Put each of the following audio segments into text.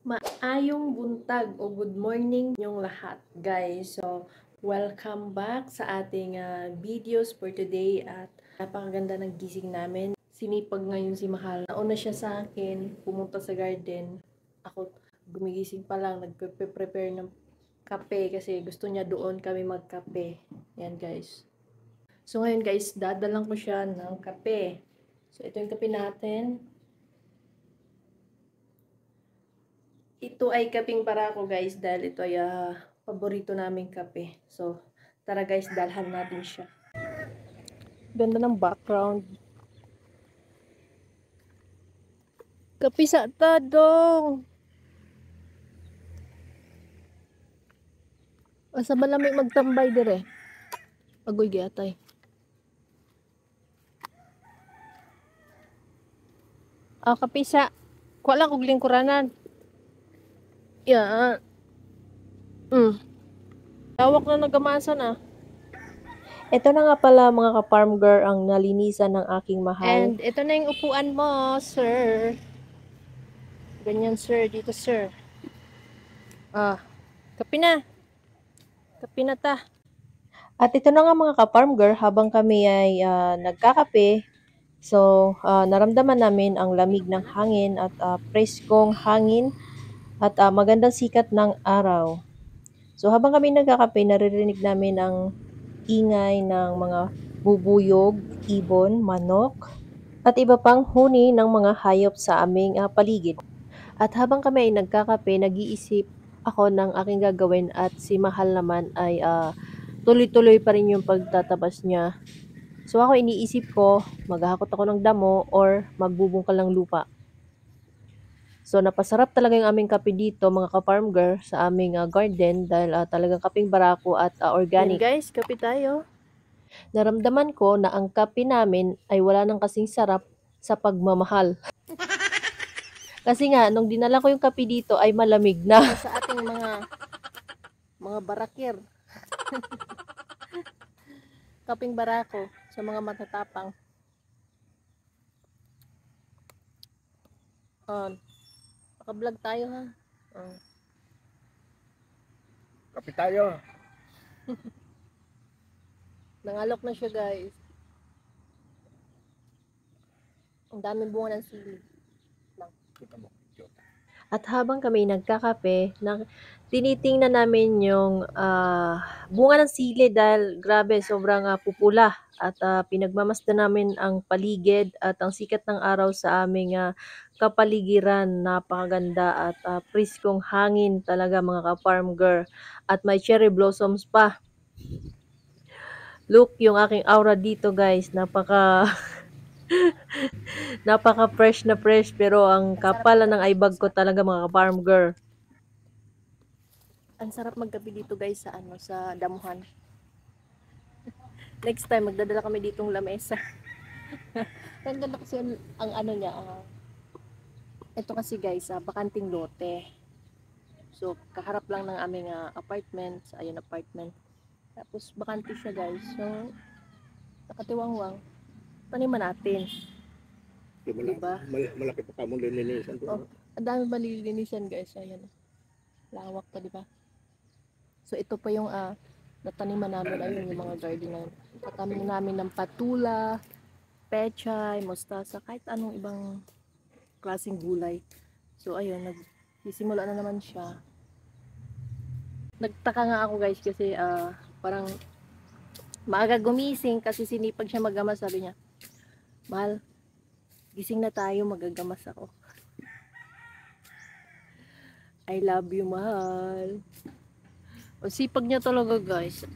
Maayong buntag o good morning yung lahat, guys. So, welcome back sa ating videos for today at napakaganda ng gising namin. Sinipag ngayon si Mahal. Nauna siya sa akin, pumunta sa garden. Ako, gumigising pa lang, nagpe-prepare ng kape kasi gusto niya doon kami magkape. Yan, guys. So, ngayon, guys, dadalang ko siya ng kape. So, ito yung kape natin. Ito ay kaping barako, guys, dahil ito ay paborito naming kape. So, tara guys, dalhan natin siya. Ganda ng background. Kape sa tadong. Asa ba lamig magtambay dire? Agoy gyatay. Kape sa. Kuha lang og lingkuranan. Yan. Tawak na nagamasa na. Ito na nga pala mga ka-farm girl ang nalinisan ng aking mahal. And ito na yung upuan mo, sir. Ganyan, sir. Dito, sir. Kape na. Kape na ta. At ito na nga mga ka-farm girl, habang kami ay nagkakape, so naramdaman namin ang lamig ng hangin at preskong hangin at magandang sikat ng araw. So habang kami nagkakape, naririnig namin ang ingay ng mga bubuyog, ibon, manok, at iba pang huni ng mga hayop sa aming paligid. At habang kami ay nagkakape, nag-iisip ako ng aking gagawin at si Mahal naman ay tuloy-tuloy pa rin yung pagtatabas niya. So ako iniisip ko, maghahakot ako ng damo or magbubungkal ng lupa. So napasarap talaga yung aming kape dito mga ka-farm girl sa aming garden dahil talagang kaping barako at organic. Yan guys, kape tayo. Naramdaman ko na ang kape namin ay wala nang kasing sarap sa pagmamahal. Kasi nga, nung dinala ko yung kape dito ay malamig na. Sa ating mga barakir. Kaping barako sa mga matatapang. Naka-vlog tayo ha. Kape tayo. Nangalok na siya guys. Ang daming bunga ng sili. At habang kami nagkakape, tinitingnan namin yung bunga ng sili dahil grabe, sobrang pupula. At pinagmamasdan namin ang paligid at ang sikat ng araw sa aming kapaligiran. Napakaganda at priskong hangin talaga mga ka-farm girl. At may cherry blossoms pa. Look yung aking aura dito guys, napaka fresh na fresh pero ang kapal ng eyebag ko talaga mga farm girl. Ang sarap magkape dito guys sa damuhan. Next time magdadala kami ditong lamesa. Ang ganda kasi ang ano niya. Ito kasi guys, bakanting lote. So kaharap lang ng aming apartment, ayun apartment. Tapos bakante siya guys. So nakatiwangwang. Taniman natin. Diba? Malaki pa ka mong lilinisan doon. Ang dami ba lilinisan guys? Ayan. Lawak pa, di ba? So ito pa yung nataniman namin. Ayun yung mga garden na tatanim namin ng patula, pechay, mustasa, kahit anong ibang klaseng gulay. So ayun, nagsisimula na naman siya. Nagtaka nga ako guys kasi parang maaga gumising kasi sinipag siya maggamas. Sabi niya, Mahal, gising na tayo, magagamas ako. I love you, Mahal. O sipag niya talaga guys.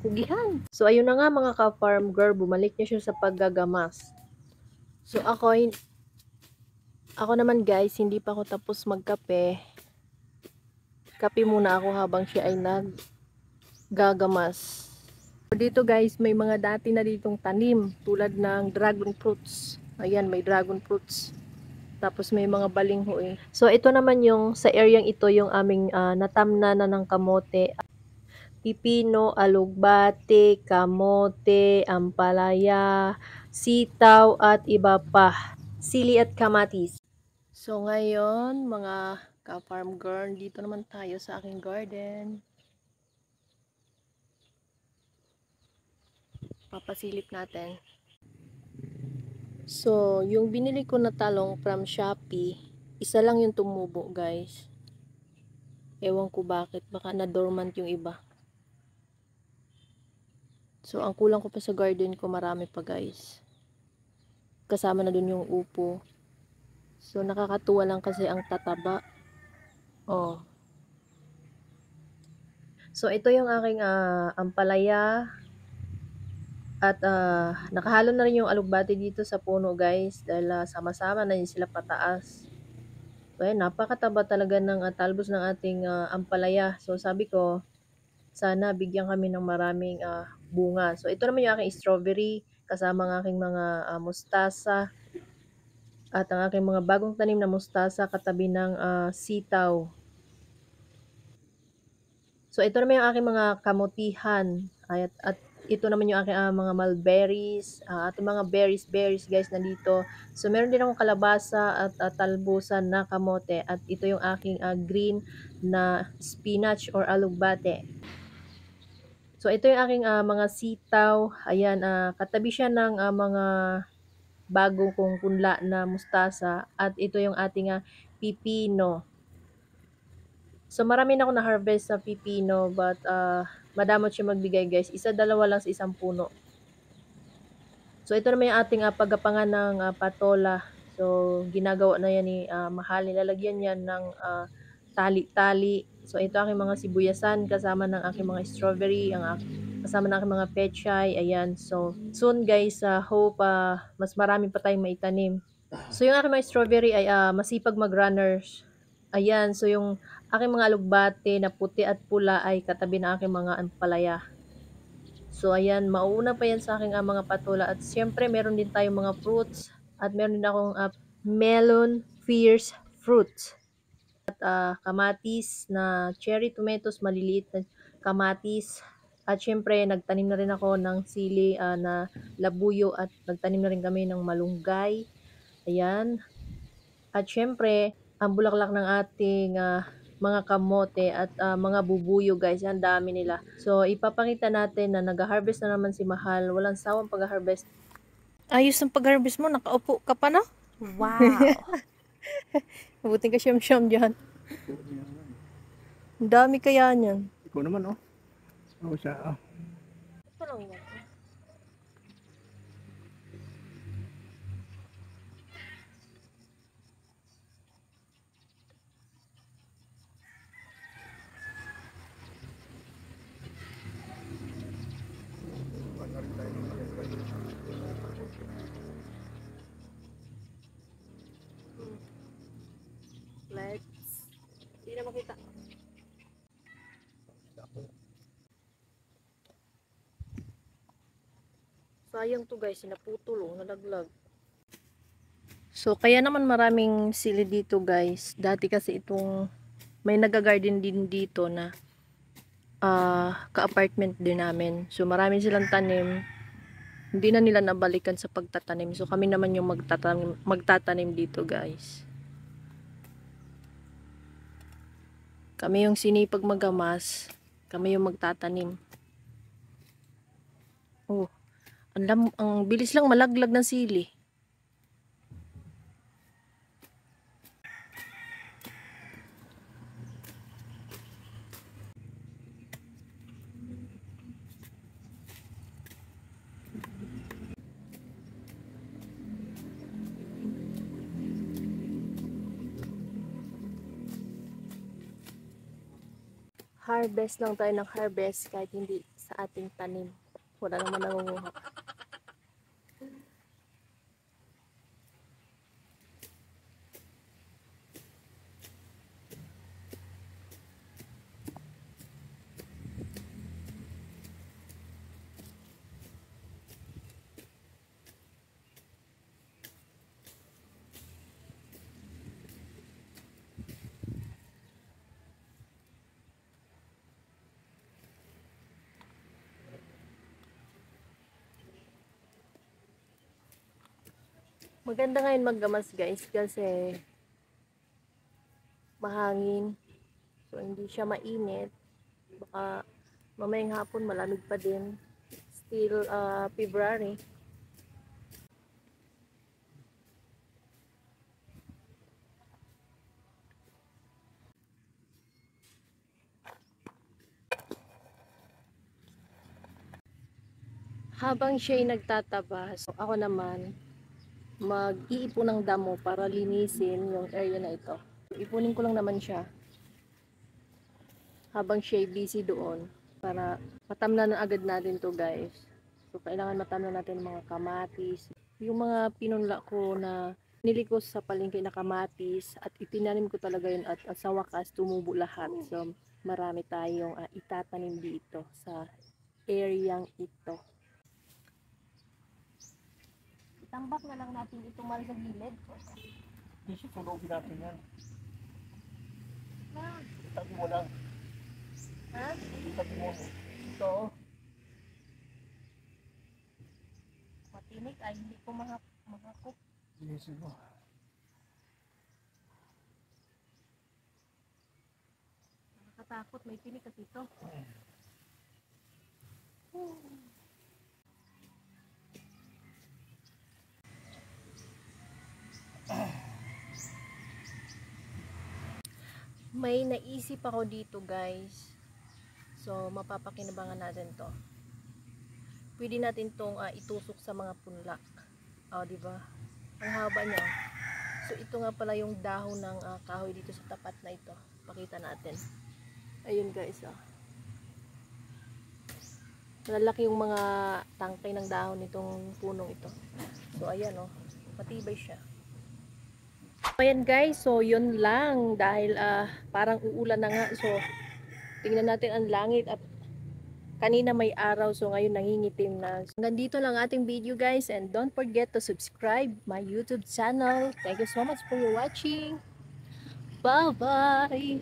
Kugihan. So ayun na nga mga ka-farm girl, bumalik niya siya sa paggagamas. So ako naman guys, hindi pa ako tapos magkape. Kape muna ako habang siya ay naggagamas. Dito guys, may mga dati na ditong tanim tulad ng dragon fruits. Ayan, may dragon fruits. Tapos may mga balingho eh. So ito naman yung sa areang ito yung aming natamna na ng kamote. Pipino, alugbate, kamote, ampalaya, sitaw at iba pa. Sili at kamatis. So ngayon, mga Ka-farm girl, dito naman tayo sa aking garden. Papasilip natin. So, yung binili ko na talong from Shopee, isa lang yung tumubo, guys. Ewan ko bakit, baka na-dormant yung iba. So, ang kulang ko pa sa garden ko, marami pa, guys. Kasama na dun yung upo. So, nakakatuwa lang kasi ang tataba. Oh. So, ito yung aking ampalaya. At nakahalo na rin yung alugbati dito sa puno, guys. Dahil sama-sama na yun sila pataas. So, ayan, napakataba talaga ng talbos ng ating ampalaya. So, sabi ko, sana bigyan kami ng maraming bunga. So, ito naman yung aking strawberry. Kasama ng aking mga mustasa. At ang aking mga bagong tanim na mustasa katabi ng sitaw. So, ito naman yung aking mga kamutihan. At ito naman yung aking mga mulberries. At mga berries guys nandito. So, meron din akong kalabasa at talbusan na kamote. At ito yung aking green na spinach or alugbate. So, ito yung aking mga sitaw. Ayan, katabi siya ng mga bagong kong punla na mustasa. At ito yung ating pipino. So, marami na ako na-harvest sa pipino, but madamot siya magbigay, guys. Isa, dalawa lang sa isang puno. So, ito naman yung ating paggapangan ng patola. So, ginagawa na yan ni Mahal. Nilalagyan yan ng tali-tali. So, ito aking mga sibuyasan kasama ng aking mga strawberry, kasama ng aking mga pechay. Ayan. So, soon, guys, hope mas marami pa tayong maitanim. So, yung aking mga strawberry ay masipag mag-runners. Ayan. So, yung aking mga alugbate na puti at pula ay katabi ng aking mga ampalaya. So, ayan, mauuna pa yan sa aking mga patola. At siyempre, meron din tayong mga fruits. At meron din akong melon, fierce fruits. At kamatis na cherry tomatoes, maliliit na kamatis. At siyempre, nagtanim na rin ako ng sili na labuyo. At nagtanim na rin kami ng malunggay. Ayan. At siyempre, ang bulaklak ng ating mga kamote at mga bubuyo, guys. Ang dami nila. So, ipapakita natin na nag-harvest na naman si Mahal. Walang sawang pag-harvest. Ayos ang pag-harvest mo. Nakaupo ka pa na. Wow! Mabuting ka siyam-siyam dyan. Ang dami kaya niyan. Ikaw naman, oh. Oh, siya, oh. Ito lang yan. Let's. Hindi na makita. Sayang to, guys, sinaputol, nalaglag. So, kaya naman maraming sili dito, guys. Dati kasi itong, may nag-garden din dito na ka-apartment din namin. So, marami silang tanim. Hindi na nila nabalikan sa pagtatanim. So, kami naman yung magtatanim dito, guys. Kami yung sinipag magamas. Kami yung magtatanim. Oh, ang bilis lang malaglag ng sili. Harvest lang tayo ng harvest kahit hindi sa ating tanim. Wala naman nangunguha. Maganda ngayon maggamas, guys, kasi mahangin. So, hindi siya mainit. Baka mamayang hapon malamig pa din. Still February. Habang siya'y nagtataba, so ako naman mag-iipon ng damo para linisin yung area na ito. Ipunin ko lang naman siya habang siya'y busy doon para matamnan na agad natin to, guys. So kailangan matamnan natin mga kamatis, yung mga pinunla ko na nilikos sa palengke na kamatis, at itinanim ko talaga yun, at sa wakas tumubo lahat. So marami tayong itatanim dito sa areang ito. Tambak na lang natin ito mal sa gilid. Hindi siya tulogin natin yan. Ha? Itabi mo lang. Ha? Itabi mo. Ito. Matinik ay hindi ko makakop. Bilisin mo. Nakakatakot, may tinik kasi ito. May naisip ako dito, guys. So mapapakinabangan natin to. Pwede natin tong itusok sa mga punlak. Di ba? Ang haba niya. So ito nga pala yung dahon ng kahoy dito sa tapat na ito. Pakita natin. Ayun, guys. Malalaki yung mga tangkay ng dahon nitong punong ito. So ayan, matibay siya. Ayan, guys, so yun lang dahil parang uulan na nga. So tingnan natin ang langit, at kanina may araw, so ngayon nangingitim na. So, nandito lang ating video, guys, and don't forget to subscribe my YouTube channel. Thank you so much for watching. Bye bye.